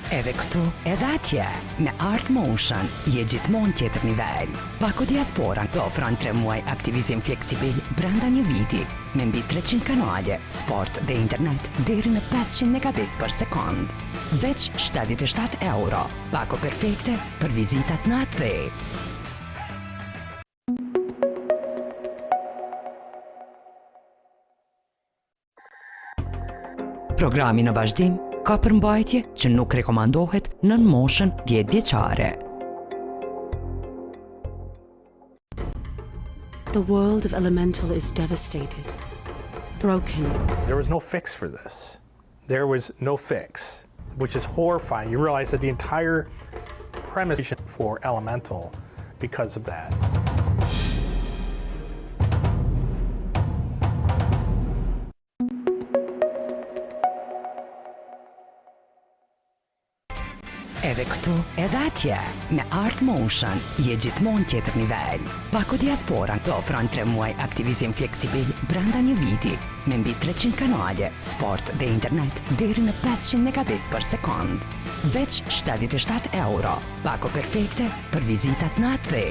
Edhe këtu, edhe atje, me Art Motion, je gjithmonë tjetër nivel. Bako Diaspora të ofron 3 muaj aktivizim fleksibil brenda një viti, me mbi 300 kanale, sport dhe internet deri në 500 megabit për sekond. Veç 77 euro, bako perfekte për vizitat në atë. Programi në vazhdim ka përmbajtje që nuk rekomandohet nën moshën 10 vjeçare. The world of Elemental is devastated, broken. There was no fix for this. There was no fix, which is horrifying. You realize that the entire premise for Elemental because of that. Edhe këtu, edhe atje, me Art Motion, je gjithmonë tjetër nivel. Bako Diaspora të ofron 3 muaj aktivizim fleksibil brenda një viti, me mbi 300 kanale, sport dhe internet deri në 500 megabit për sekond. Veç 77 euro, bako perfekte për vizitat në atë.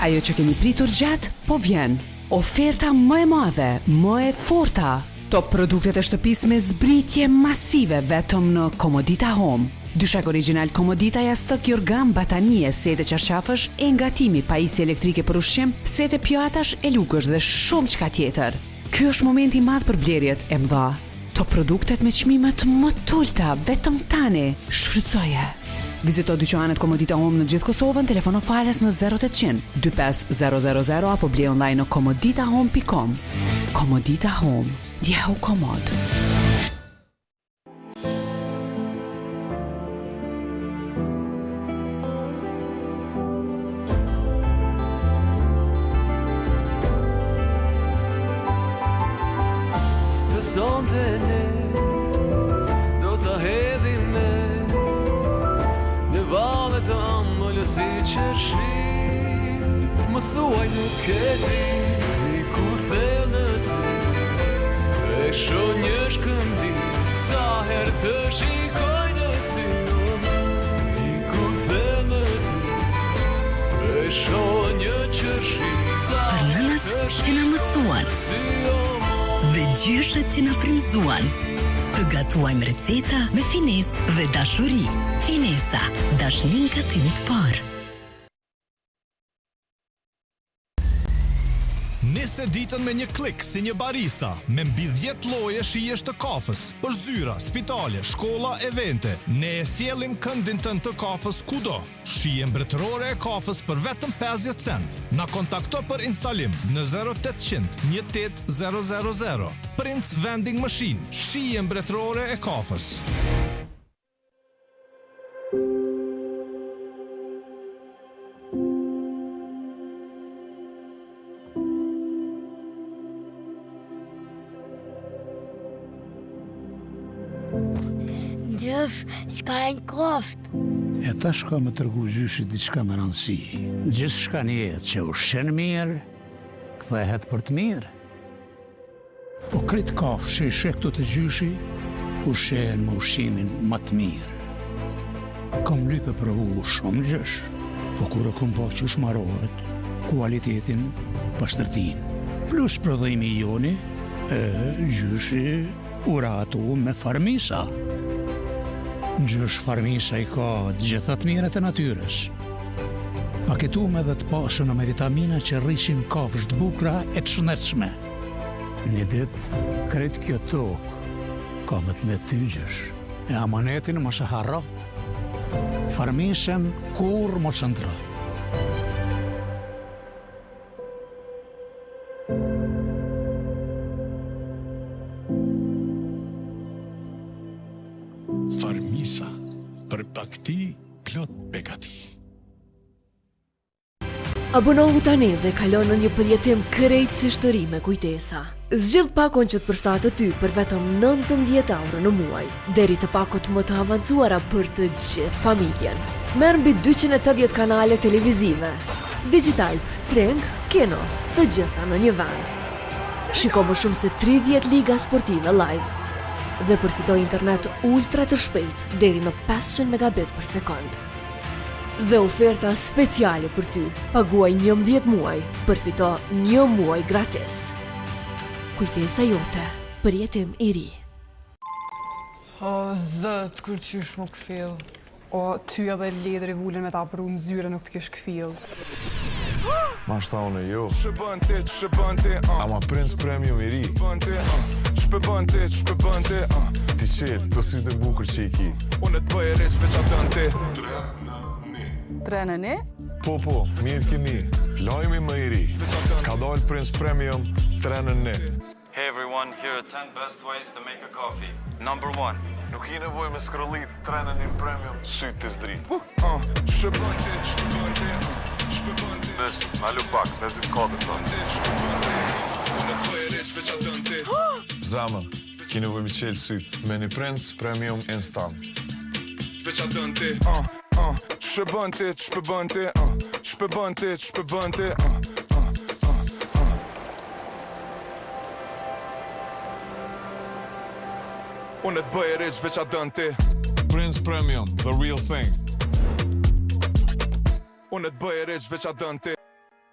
Ajo që keni pritur gjatë, po vjen. Oferta më e madhe, më e forta. Top produktet e shtëpisë me zbritje masive vetëm në Komodita Home. Dyshak original Komodita jashtëk jorgan batanie, sete qarqafësh e ngatimi, pajisje elektrike për ushqim, sete pjatash e lugësh dhe shumë çka tjetër. Ky është momenti i madh për blerjet e mëdha. Top produktet me çmimet më të ulta vetëm tani. Shfrytëzoje. Vizito dyqanet Komodita Home në gjithë Kosovën, telefono falas në 0800 25000 apo blej online në komoditahome.com. Komodita Home, djehu komod. Më thuaj nuk e di kur thellë ty e shoh një shkëmbi sa herë të shikoj në sy di kur thellë ty e shoh një qërshi sa herë të që na mësuan dhe gjyshet që na frymëzuan. Të gatuajmë receta me finesë dhe dashuri. Finesa, dashnin gatim të parë. Nise ditën me një klik si një barista, me mbi 10 lloje shijesh të kafës, për zyra, spitale, shkolla, evente. Ne e sjellim këndin tënd të kafës kudo. Shije mbretërore e kafës për vetëm 50 cent. Na kontakto për instalim në 0800 18000. Prince Vending Machine, shije mbretërore e kafës. Gjëf, qka e në kroft? E ta shka me tërgu gjyshi diçka me rëndësi. Gjithë shka një jetë që ushqen mirë, kthehet për të mirë. Po kritë kafë që i shektu të gjyshi, ushqen me ushqimin më të mirë. Kam lype provu shumë gjysh, po kur e kom pa që shmarohet, kualitetin, pastërtin. Plus prodhimi joni, gjyshi uratu me farmisa. Gjysh farmisa i ka gjithat miret e natyres. Paketume dhe të pasuna me vitamina që rrishin kafsh të bukra e të shëndetshme. Një dit, kret kjo tokë, ka me të me ty gjysh. E amanetin mos e harro, farmisen kur mos e ndro. Farmisa, për bakti, plot begati. Abonohu tani dhe kalon në një përjetim krejtësisht të ri me kujtesa. Zgjidh pakon që të përshtatet ty për vetëm 19 euro në muaj, deri të pakot më të avancuara për të gjithë familjen. Merr mbi 280 kanale televizive, digital, treng, kino, të gjitha në një vend. Shiko më shumë se 30 liga sportive live dhe përfitoj internet ultra të shpejt deri në 500 megabit për sekond. Dhe oferta speciale për ty, paguaj 11 muaj, përfito 1 muaj gratis. Kujtesa jote, përjetim i ri. O, zët, kur qysh më këfil. O, ty edhe ledër e vullin me ta pru në zyre nuk të kish këfil. Ma shtavone jo. Ama Prince Premium i ri. Ti qelë, të sytë e bukur që i ki. Unë të bëj e req veç atënti. Trenën e? Po, mirë kini. Lojmi më i ri. Ka dalë Prince Premium, trenën ne. Hey everyone, here are 10 best ways to make a coffee. Number 1. Nuk i nevoj me skrollit, trenën e Premium, sytë të zdrit. Bes, malu pak, 54 tonë. Zamën, ki nevoj me qelë sytë, me një Prince Premium Instant. Unë të bëj e req veç a dënti. Prince Premium, the real thing. Unë të bëj e req veç a dënti.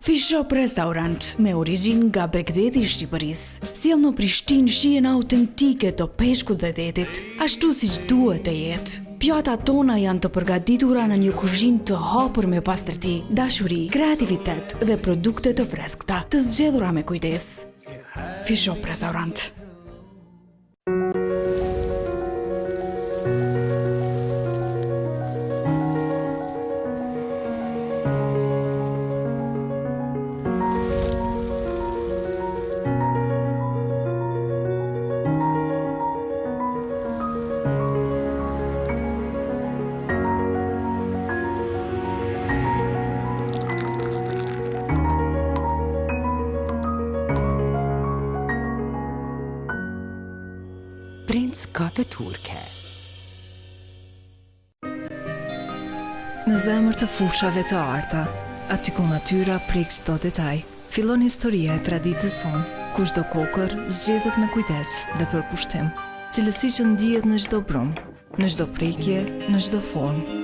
Fishop Restaurant, me origin nga Bregdeti i Shqipërisë. Sjell në Prishtinë shijen autentike të peshkut dhe detit, ashtu siç duhet të jetë. Pjatat tona janë të përgatitura në një kuzhinë të hapur me pastërti, dashuri, kreativitet dhe produkte të freskëta, të zgjedhura me kujdes. Fishop Restaurant. Prince Kafe Turke. Në zemër të fushave të arta, aty ku natyra prek çdo detaj, fillon historia e traditës sonë, ku çdo kokër zgjedhet me kujdes dhe për kushtim, cilësi që ndihet në çdo brum, në çdo prekje, në çdo formë.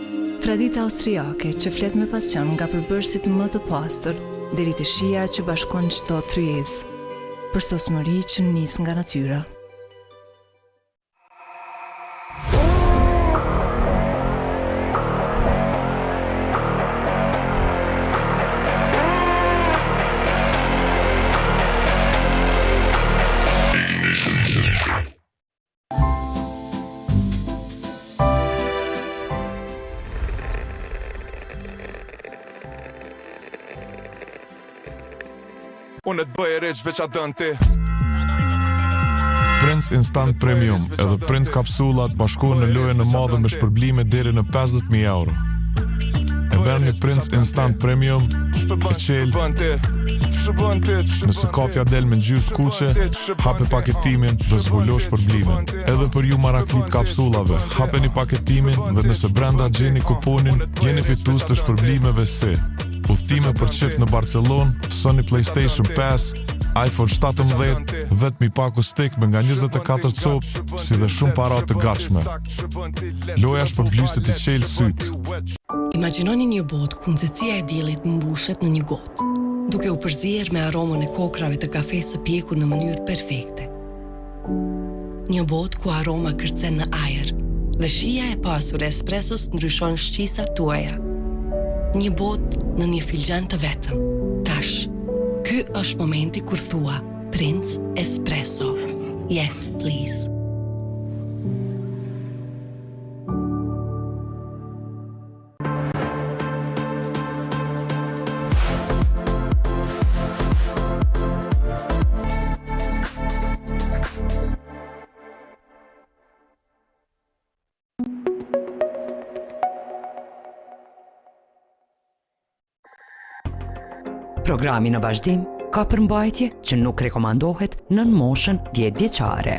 Tradita austriake që flet me pasion nga përbërësit më të pastër deri te shija që bashkon çdo tryezë, përsosmëri që nis nga natyra. Unë të bëj e req veç a dënti. Prince Instant Premium edhe Prince Kapsulat bashkohen në lojën e madhe me shpërblime deri në 50.000 euro. E bërë një Prince Instant Premium e qelë. Nëse kafja del me ngjyrë kuqe, hape paketimin dhe zbulo shpërblimin. Edhe për ju maraklit kapsulave, hapeni paketimin dhe nëse brenda gjeni kuponin, jeni fitues të shpërblimeve si udhëtime për çift në Barcelonë, Sony PlayStation 5, iPhone 17, 10.000 paku stik me nga 24 copë, si dhe shumë para të gatshme. Loja shpërblyset i qelë syt. Imagjinoni një botë ku nxehtësia e diellit mbushet në një gotë, duke u përzier me aromën e kokrave të kafes së pjekur në mënyrë perfekte. Një botë ku aroma kërcen në ajër dhe shija e pasur e espresos ndryshon shqisat tuaja. Një botë në një filxhan të vetëm. Tash, ky është momenti kur thua Prince Espresso. Yes, please. Programi në vazhdim ka përmbajtje që nuk rekomandohet nën moshën 10 vjeçare.